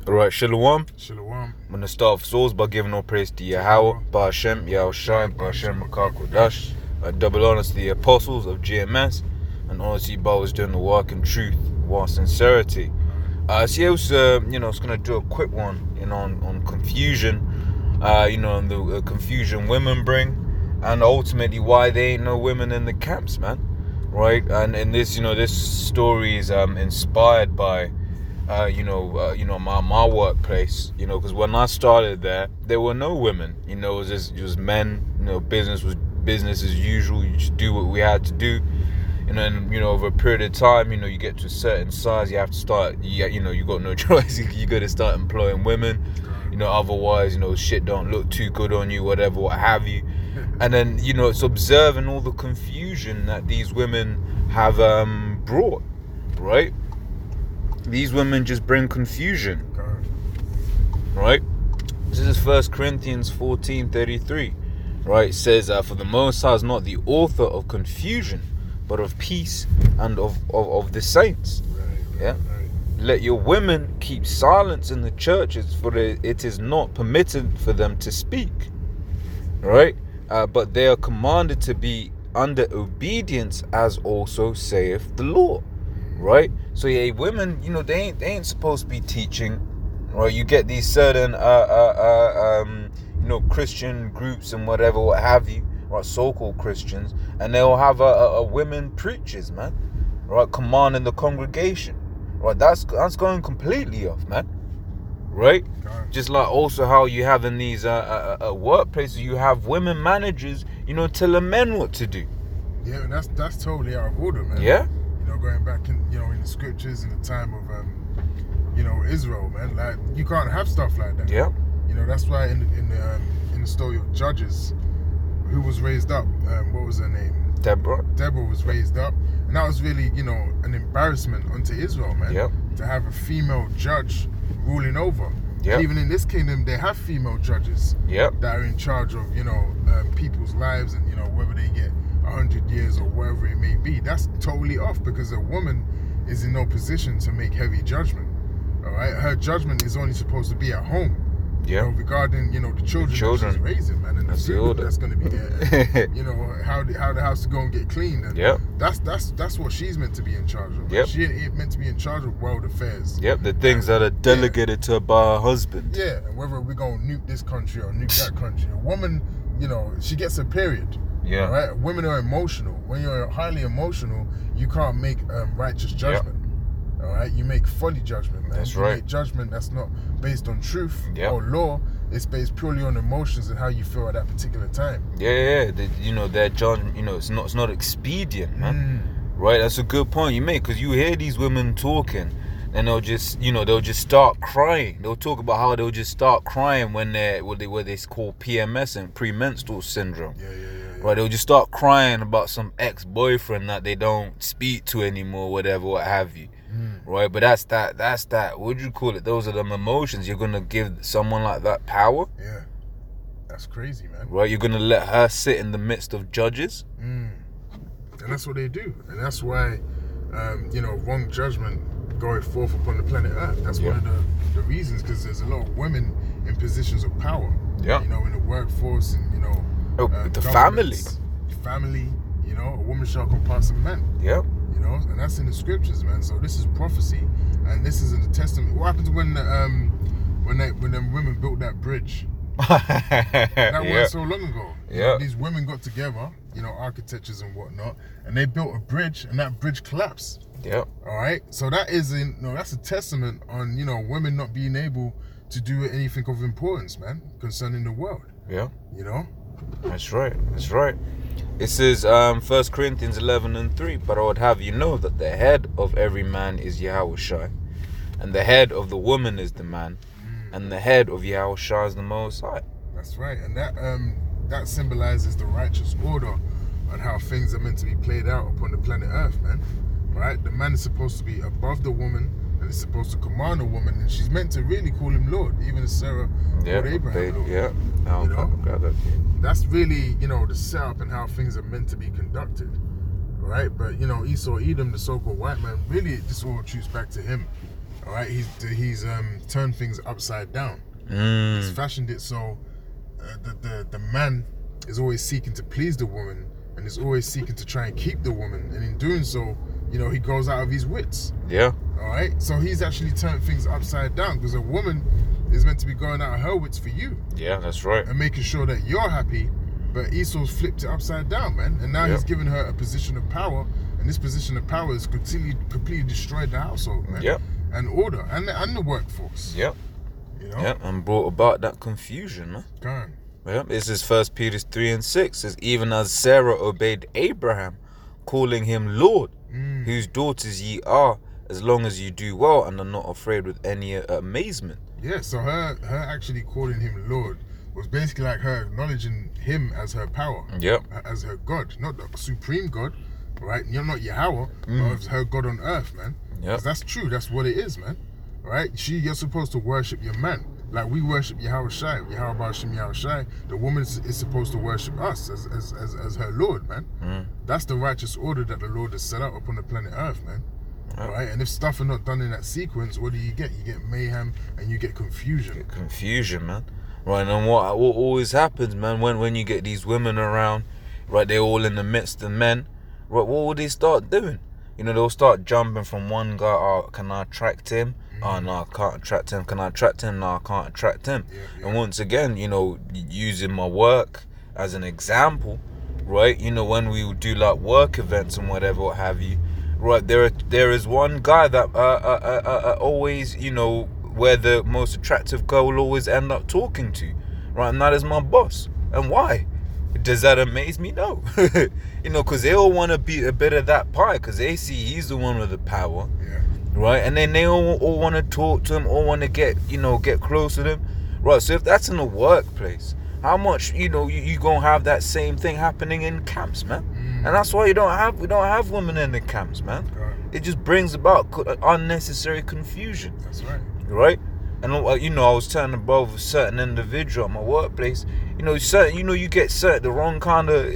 Alright, Shalom. Shalom. I'm going to start off souls by giving all praise to Yahweh, Ba'Hashem, Yahushai, Ba'Hashem, Makakodash. Double honors to the apostles of GMS, and honor to you both doing the work in truth, while sincerity. So yeah, I was going to do a quick one, on confusion, and the confusion women bring, and ultimately why there ain't no women in the camps, man. Right? And this, this story is inspired by my workplace, because when I started there were no women. It was men. Business was business as usual. You just do what we had to do. And then, over a period of time, you get to a certain size, you have to start, you got no choice. You got to start employing women. Otherwise, shit don't look too good on you, whatever, what have you. And then, it's observing all the confusion that these women have brought, right? These women just bring confusion, right? This is 1 Corinthians 14:33, right? It says, for the Most High is not the author of confusion, but of peace and of the saints. Right. Let your women keep silence in the churches, for it is not permitted for them to speak, right? But they are commanded to be under obedience, as also saith the law. Right, so yeah, women, they ain't supposed to be teaching, right? You get these certain, Christian groups and whatever, what have you, right? So-called Christians, and they'll have a women preachers, man, right? Commanding the congregation, right? That's going completely off, man, right? Just like also how you have in these workplaces, you have women managers, telling men what to do. Yeah, that's totally out of order, man. Yeah. Going back in the scriptures in the time of Israel, man, like you can't have stuff like that. Yeah. That's why in the story of Judges, who was raised up, what was her name? Deborah was raised up, and that was really an embarrassment unto Israel, man. Yep. To have a female judge ruling over. Yep. Even in this kingdom, they have female judges. Yep. That are in charge of people's lives, and whether they get 100 years or whatever it may be. That's totally off, because a woman is in no position to make heavy judgment. All right, her judgment is only supposed to be at home. Yeah. Regarding the children that she's raising, man, and the food that's going to be there. How the house to go and get clean. And yep. That's what she's meant to be in charge of. Yep. She ain't meant to be in charge of world affairs. Yep. The things that are delegated to her by her husband. Yeah, and whether we're going to nuke this country or nuke that country, a woman, she gets a period. Yeah. Right. Women are emotional. When you're highly emotional, you can't make righteous judgment. Yep. All right. You make folly judgment, man. That's you right. Make judgment that's not based on truth yep. or law. It's based purely on emotions and how you feel at that particular time. Yeah. Their judgment. It's not expedient, man. Right. That's a good point you make, because you hear these women talking, and they'll just start crying. They'll talk about how they'll just start crying when they're what they call PMS and premenstrual syndrome. Yeah. Right, they'll just start crying about some ex-boyfriend that they don't speak to anymore, whatever, what have you. Right, but that's that. What do you call it? Those are them emotions. You're gonna give someone like that power. Yeah, that's crazy, man. Right, you're gonna let her sit in the midst of judges. And that's what they do, and that's why, wrong judgment going forth upon the planet Earth. That's one of the reasons, because there's a lot of women in positions of power. Yeah. In the workforce and the family, a woman shall compass a man. Yeah. And that's in the scriptures, man. So this is prophecy, and this is in the Testament. What happens when them women built that bridge? That wasn't so long ago. Yeah. These women got together, architectures and whatnot, and they built a bridge, and that bridge collapsed. Yeah. All right. So that's a testament on women not being able to do anything of importance, man, concerning the world. Yeah. That's right. It says 1 Corinthians 11:3, but I would have you know that the head of every man is Yahushai, and the head of the woman is the man, and the head of Yahushai is the Most High. That's right, and that symbolizes the righteous order on how things are meant to be played out upon the planet Earth, man. Right? The man is supposed to be above the woman, and is supposed to command the woman, and she's meant to really call him Lord, even as Sarah called Abraham Lord. Yeah. That's really, the setup and how things are meant to be conducted, right? But, Esau, Edom, the so-called white man, really, this all troops back to him. All right, he's turned things upside down. He's fashioned it so the man is always seeking to please the woman and is always seeking to try and keep the woman, and in doing so, he goes out of his wits. Yeah. All right, so he's actually turned things upside down, because a woman is meant to be going out of her wits for you. Yeah, that's right. And making sure that you're happy, but Esau's flipped it upside down, man. And now he's given her a position of power, and this position of power has completely destroyed the household, man. Yeah. And order, and the workforce. Yeah. Yeah, and brought about that confusion, man. God. Yeah, this is 1 Peter 3:6. It says, even as Sarah obeyed Abraham, calling him Lord, whose daughters ye are, as long as you do well and are not afraid with any amazement. Yeah, so her actually calling him Lord was basically like her acknowledging him as her power. Yep. As her God, not the supreme God, right? You're not Yahweh, but as her God on earth, man. Yeah. That's true. That's what it is, man. Right? You're supposed to worship your man. Like we worship Yahweh Shai, Yahweh Shem Yahweh Shai. The woman is supposed to worship us as her Lord, man. That's the righteous order that the Lord has set up upon the planet Earth, man. Right? And if stuff are not done in that sequence, what do you get? You get mayhem and you get confusion. Confusion, man. Right, and what always happens, man, when you get these women around, right, they're all in the midst of men, right, what will they start doing? They'll start jumping from one guy, oh, can I attract him? Oh, no, I can't attract him. Can I attract him? No, I can't attract him. Yeah. And once again, using my work as an example, right, when we do like work events and whatever, what have you, right, there is one guy that always, where the most attractive girl will always end up talking to, right, and that is my boss. And why? Does that amaze me? No. Because they all want to be a bit of that pie, because they see he's the one with the power. Yeah. Right, and then they all want to talk to him, all want to get close to him. Right, so if that's in the workplace, how much, you gonna have that same thing happening in camps, man? And that's why we don't have women in the camps, man. God. It just brings about unnecessary confusion. That's right. Right? And I was telling about a certain individual at my workplace, you get the wrong kind of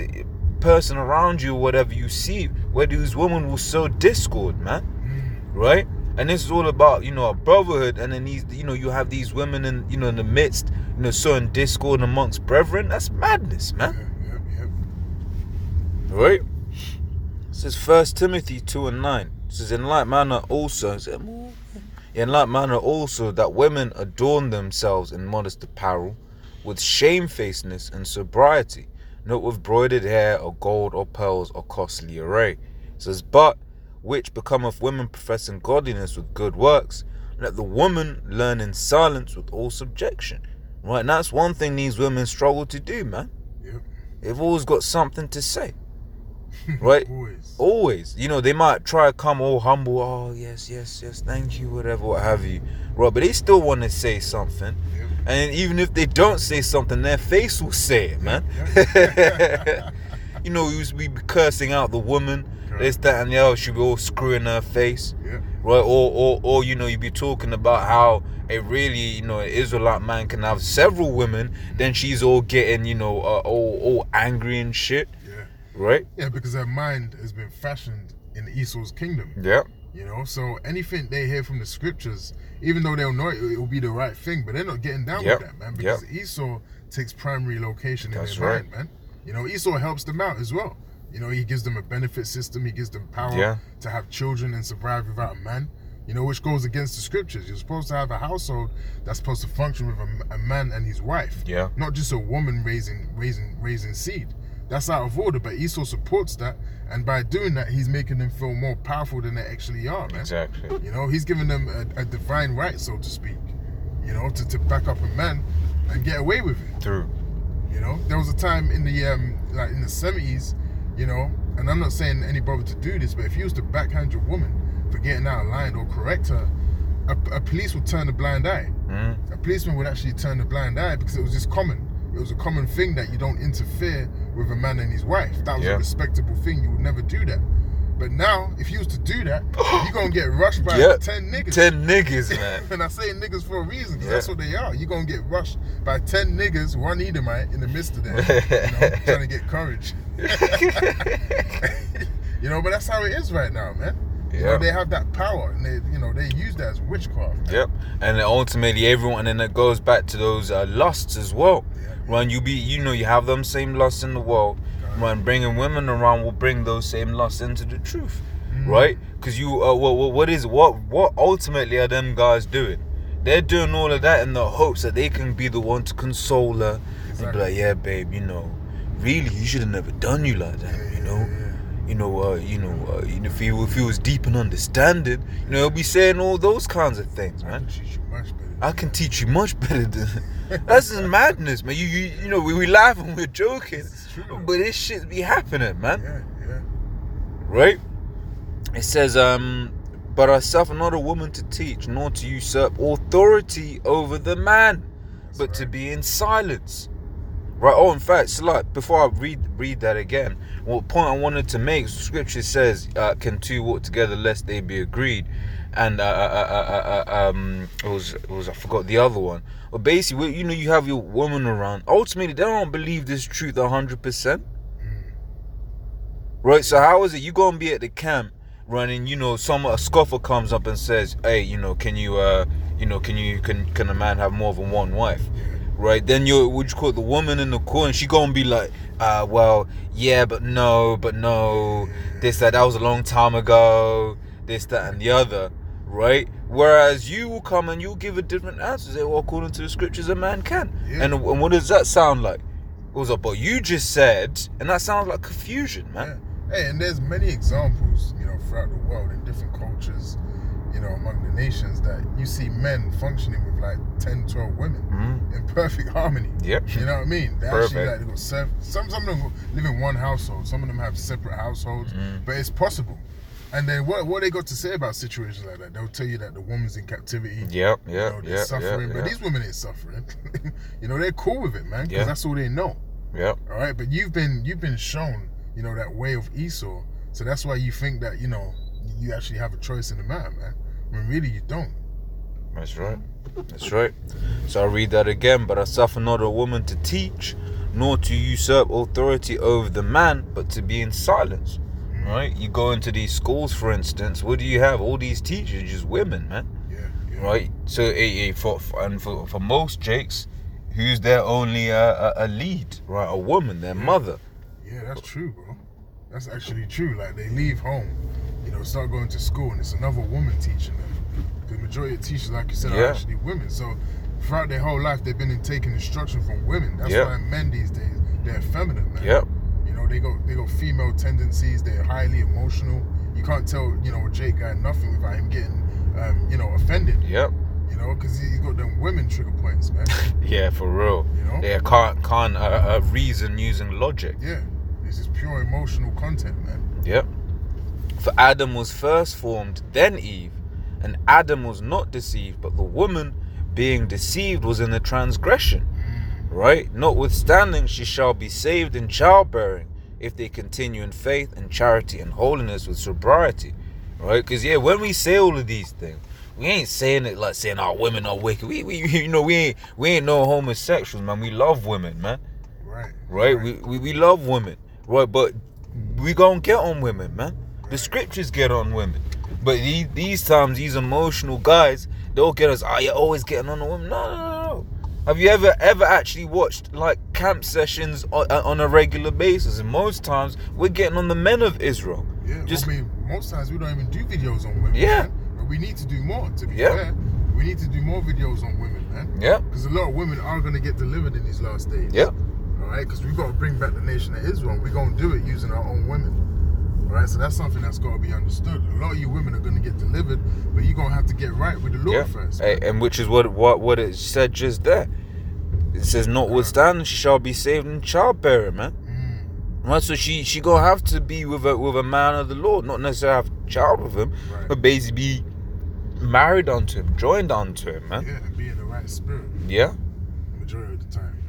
person around you, or whatever you see, where these women will sow discord, man. Right? And this is all about, a brotherhood, and then you have these women in, in the midst, sowing discord amongst brethren. That's madness, man. Yeah. Right? It says 1 Timothy 2:9. It says, in like manner also that women adorn themselves in modest apparel, with shamefacedness and sobriety, not with broidered hair or gold or pearls or costly array. It says, but which becometh women professing godliness with good works, let the woman learn in silence with all subjection. Right, and that's one thing these women struggle to do, man. Yep. They've always got something to say. Right? Always. They might try to come all humble, oh, yes, thank you, whatever, what have you. Right, but they still want to say something. Yep. And even if they don't say something, their face will say it, man. Yep. We be cursing out the woman, this, that, and the other. She'll be all screwing her face. Yeah. Right? Or you be talking about how a really, an Israelite man can have several women, then she's all getting, all angry and shit. Yeah. Right? Yeah, because her mind has been fashioned in Esau's kingdom. Yeah. So anything they hear from the scriptures, even though they'll know it will be the right thing, but they're not getting down with that, man, because Esau takes primary location in their mind, man. Esau helps them out as well. He gives them a benefit system, he gives them power to have children and survive without a man, which goes against the scriptures. You're supposed to have a household that's supposed to function with a man and his wife, not just a woman raising seed. That's out of order, but Esau supports that, and by doing that, he's making them feel more powerful than they actually are, man. Exactly. He's giving them a divine right, so to speak, to back up a man and get away with it. True. There was a time in the like in the 70s, and I'm not saying any brother to do this, but if you was to backhand your woman for getting out of line or correct her, a police would turn a blind eye. A policeman would actually turn a blind eye, because it was just common. It was a common thing that you don't interfere with a man and his wife. That was a respectable thing. You would never do that. But now, if you was to do that, you're going to get rushed by 10 niggas. 10 niggas, man. And I say niggas for a reason, because that's what they are. You're going to get rushed by 10 niggas, one Edomite in the midst of them, trying to get courage. But that's how it is right now, man. You know, they have that power, and they use that as witchcraft. Man. Yep. And then ultimately everyone, and then it goes back to those lusts as well. When you have them same lusts in the world, when bringing women around will bring those same lusts into the truth, right? Because what ultimately are them guys doing? They're doing all of that in the hopes that they can be the one to console her and be like, yeah, babe, really, he should have never done you like that, if he was deep in understanding, he'll be saying all those kinds of things, man. I can teach you much better than that's just madness, man. We laugh and we're joking, but this shit be happening, man. Yeah. Right? It says, but I suffer not a woman to teach, nor to usurp authority over the man, but to be in silence. Right? Oh, in fact, so like, before I read that again, what point I wanted to make, scripture says, can two walk together lest they be agreed? And it was I forgot the other one. But basically, you have your woman around. Ultimately, they don't believe this truth 100%. Right? So how is it you gonna be at the camp running? A scoffer comes up and says, "Hey, can a man have more than one wife?" Right? Then would you call it the woman in the corner? She gonna be like, well, yeah, but no, this, that was a long time ago, this, that, and the other, right? Whereas you will come and you'll give a different answer. Say, well, according to the scriptures, a man can. Yeah. And what does that sound like? It was what you just said, and that sounds like confusion, man. Yeah. Hey, and there's many examples, throughout the world in different cultures, among the nations, that you see men functioning with like 10, 12 women in perfect harmony. Yep. You know what I mean? They Perfect. actually they go serve. Some of them live in one household. Some of them have separate households, but it's possible. And then what they got to say about situations like that? They'll tell you that the woman's in captivity. They're suffering, but these women ain't suffering. They're cool with it, man, because that's all they know. Yep. All right, but you've been shown, that way of Esau, so that's why you think that you actually have a choice in the matter, man. When really you don't. That's right. So I'll read that again. But I suffer not a woman to teach, nor to usurp authority over the man, but to be in silence. Right? You go into these schools, for instance. What do you have? All these teachers, just women, man. Yeah. Right. So for most Jakes, who's their only a lead? Right, a woman, their mother. Yeah, that's true, bro. That's actually true. Like, they leave home, start going to school, and it's another woman teaching them. The majority of teachers, like you said, are actually women. So throughout their whole life, they've been taking instruction from women. That's why men these days, they're effeminate, man. Yep. They got female tendencies. They're highly emotional. You can't tell, a Jake guy nothing without him getting, offended. Yep. Because he's got them women trigger points, man. Yeah, for real. Yeah, can't reason using logic. Yeah, this is pure emotional content, man. Yep. For Adam was first formed, then Eve, and Adam was not deceived, but the woman, being deceived, was in the transgression. Right? Notwithstanding, she shall be saved in childbearing, if they continue in faith and charity and holiness with sobriety. Right? Because when we say all of these things, we ain't saying it like saying our women are wicked. We ain't no homosexuals, man. We love women, man. Right? We love women. Right? But we gonna get on women, man. The scriptures get on women. But these times, these emotional guys, they'll get us, you're always getting on a woman. No. Have you ever actually watched like camp sessions on a regular basis? And most times, we're getting on the men of Israel. Yeah, most times we don't even do videos on women. Yeah. Man. But we need to do more, to be fair. We need to do more videos on women, man. Yeah. Because a lot of women are going to get delivered in these last days. Yeah. All right? Because we've got to bring back the nation of Israel. We're going to do it using our own women. All right? So that's something that's got to be understood. A lot of you women are going to get delivered, but you're going to have to get right with the Lord first. Man. And which is what it said just there. It says, notwithstanding, she shall be saved in childbearing, man. Right, so she gonna have to be with a man of the Lord, not necessarily have a child with him, but basically be married unto him, joined unto him, man. Yeah, and be in the right spirit. Yeah. Majority of the time.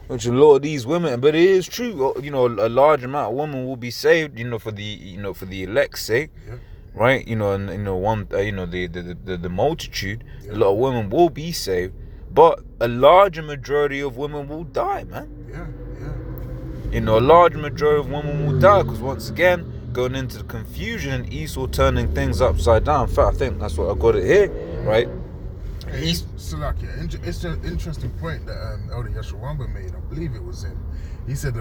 Which a lot of these women, but it is true, a large amount of women will be saved, for the elect's sake. Yeah. Right? The multitude, a lot of women will be saved, but a larger majority of women will die, man. Yeah. A large majority of women will die because once again, going into the confusion and Esau turning things upside down. In fact, I think that's what I got it here, right? It's an interesting point that Elder Yeshawamba made. I believe it was him. He said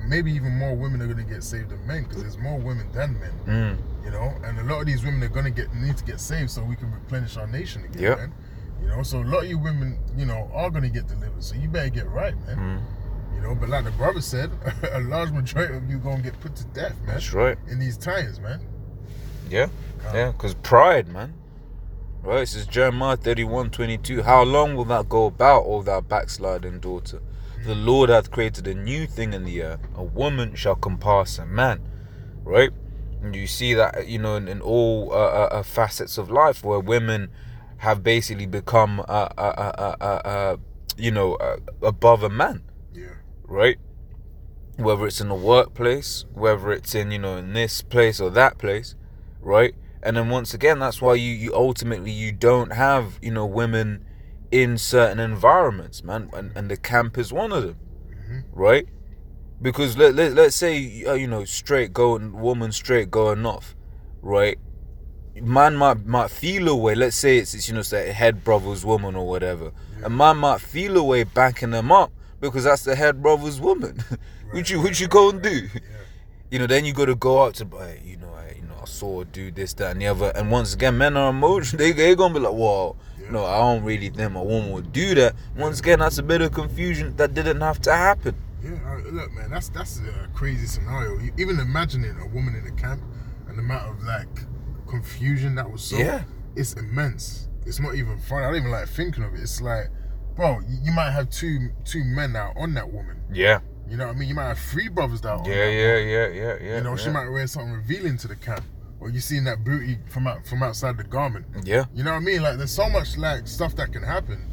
maybe even more women are going to get saved than men, because there's more women than men. You know, and a lot of these women are going to need to get saved so we can replenish our nation again, man. You know, so a lot of you women, you know, are going to get delivered. So you better get right, man. You know, but like the brother said, a large majority of you going to get put to death, man. That's right. In these times, man. Yeah, because pride, man. Right, it says Jeremiah 31:22. How long will that go about, O thou backsliding daughter? The Lord hath created a new thing in the earth. A woman shall compass a man. Right? And you see that, you know, in all facets of life, where women have basically become, you know, above a man. Yeah. Right? Whether it's in the workplace, whether it's in, you know, in this place or that place. Right? And then once again, that's why you ultimately, you don't have, you know, women in certain environments, man. And the camp is one of them, right? Because let's say, you know, woman straight going off, right? Man might feel a way. Let's say it's you know, it's a head brother's woman or whatever. Yeah. And man might feel a way backing them up because that's the head brother's woman. What you go and do? Yeah. You know, then you got to go out to, you know, I saw her do this, that, and the other. And once again, men are emotional. They're going to be like, whoa, no, I don't really think my woman would do that. Once again, that's a bit of confusion that didn't have to happen. Yeah, look, man, that's a crazy scenario. Even imagining a woman in a camp and the amount of, like, confusion that was it's immense. It's not even fun. I don't even like thinking of it. It's like, bro, you might have two men that are on that woman. Yeah. You know what I mean? You might have 3 brothers that are on that woman. Yeah. You know, she might wear something revealing to the camp. Or you seen that booty from outside the garment. Yeah. You know what I mean? Like, there's so much, like, stuff that can happen.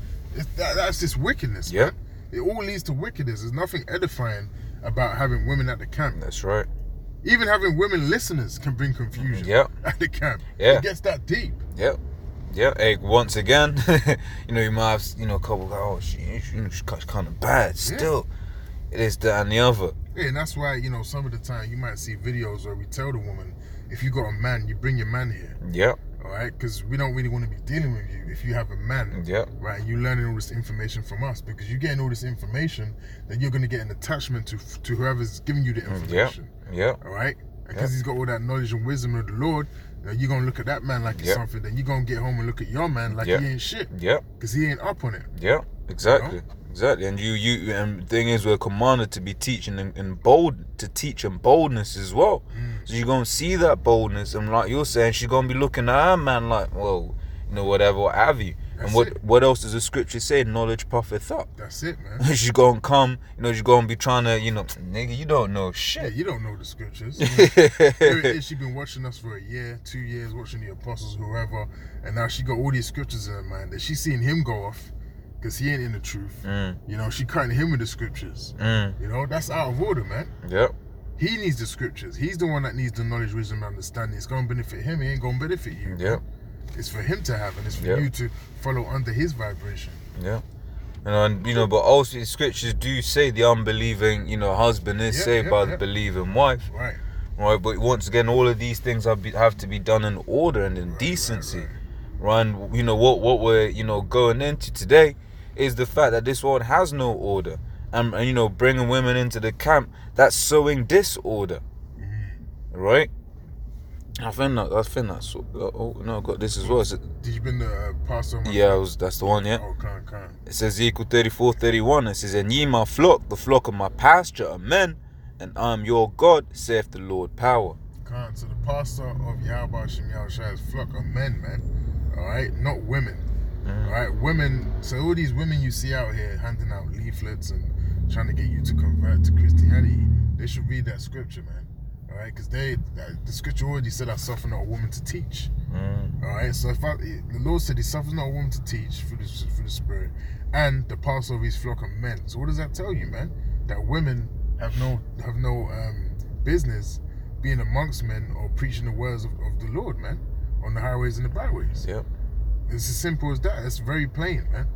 That's just wickedness, man. It all leads to wickedness. There's nothing edifying about having women at the camp. That's right. Even having women listeners can bring confusion at the camp. It gets that deep. Yeah, hey, once again, you know, you might have, you know, a couple go, oh, she's kind of bad still. It is that and the other. Yeah, and that's why, you know, some of the time you might see videos where we tell the woman, if you got a man, you bring your man here. Yeah. All right? Because we don't really want to be dealing with you if you have a man. Yeah. Right? You're learning all this information from us, because you're getting all this information, then you're going to get an attachment to whoever's giving you the information. Yeah. All right? Because he's got all that knowledge and wisdom of the Lord, you're going to look at that man like he's something. Then you're going to get home and look at your man like he ain't shit. Yeah. Because he ain't up on it. Yeah. Exactly. You know? Exactly. And and the thing is, we're commanded to be teaching to teach in boldness as well. So you're gonna see that boldness, and like you're saying, she's gonna be looking at her man like, well, you know, whatever, what have you. That's and what else does the scripture say? Knowledge puffeth up. That's it, man. She's gonna come, you know, she's gonna be trying to, you know, nigga, you don't know shit. Yeah, you don't know the scriptures. Here it is, she been watching us for a year, 2 years, watching the apostles, whoever, and now she got all these scriptures in her mind that she's seeing him go off. Because he ain't in the truth. You know, she cutting him with the scriptures. You know, that's out of order, man. Yep. He needs the scriptures. He's the one that needs the knowledge, wisdom, and understanding. It's going to benefit him. It ain't going to benefit you. Yep. It's for him to have, and it's for you to follow under his vibration. Yeah. And you know, but also the scriptures do say the unbelieving, you know, husband is saved by the believing wife. Right. Right. But once again, all of these things have to be done in order and in decency. Right. And you know what we're, you know, going into today is the fact that this world has no order, and you know, bringing women into the camp, that's sowing disorder, right? I think that's. Oh no, I got this as well. Did you been the pastor? Yeah, that's the one. Yeah. Oh, come. It says Ezekiel 34:31. It says, "And ye my flock, the flock of my pasture, are men, and I am your God, saith the Lord power." So the pastor of Yahweh Shem Yahushua's flock are men, man. All right, not women. All right, women. So all these women you see out here handing out leaflets and trying to get you to convert to Christianity, they should read that scripture, man. All right, because the scripture already said, "I suffer not a woman to teach." All right, so the Lord said He suffers not a woman to teach through the Spirit, and the pastor of His flock are men. So what does that tell you, man? That women have no business being amongst men or preaching the words of the Lord, man, on the highways and the byways. Yep. It's as simple as that. It's very plain, man.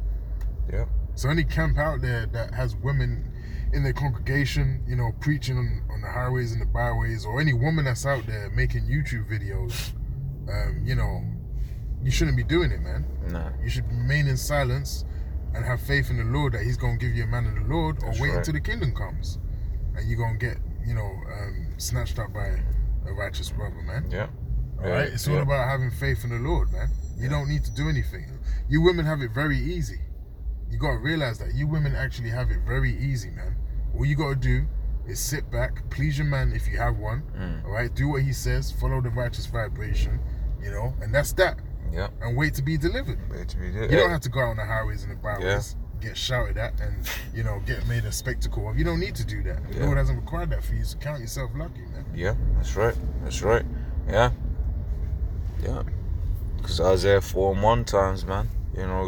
Yeah. So any camp out there that has women in their congregation, you know, preaching on the highways and the byways, or any woman that's out there making YouTube videos, you know, you shouldn't be doing it, man. No. You should remain in silence and have faith in the Lord that He's going to give you a man of the Lord, or wait until the kingdom comes. And you're going to get, you know, snatched up by a righteous brother, man. Yeah. All right? It's all about having faith in the Lord, man. You don't need to do anything. You women have it very easy. You got to realize that. You women actually have it very easy, man. All you got to do is sit back, please your man if you have one, all right? Do what he says, follow the righteous vibration, you know, and that's that. Yeah. And wait to be delivered. Wait to be delivered. You don't have to go out on the highways and the byways, get shouted at and, you know, get made a spectacle of. You don't need to do that. The Lord hasn't required that for you, so count yourself lucky, man. Yeah, that's right. That's right. Yeah. Yeah. Because Isaiah 4:1 times, man. You know,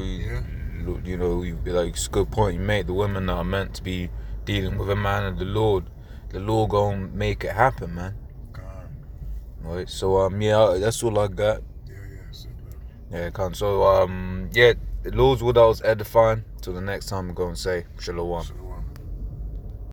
you know, like, it's a good point you made. The women that are meant to be dealing with a man of the Lord gonna make it happen, man. God. Right. So yeah, that's all I got. Yeah, so yeah, the Lord's word that was edifying. Till the next time, I'm going to say shalom.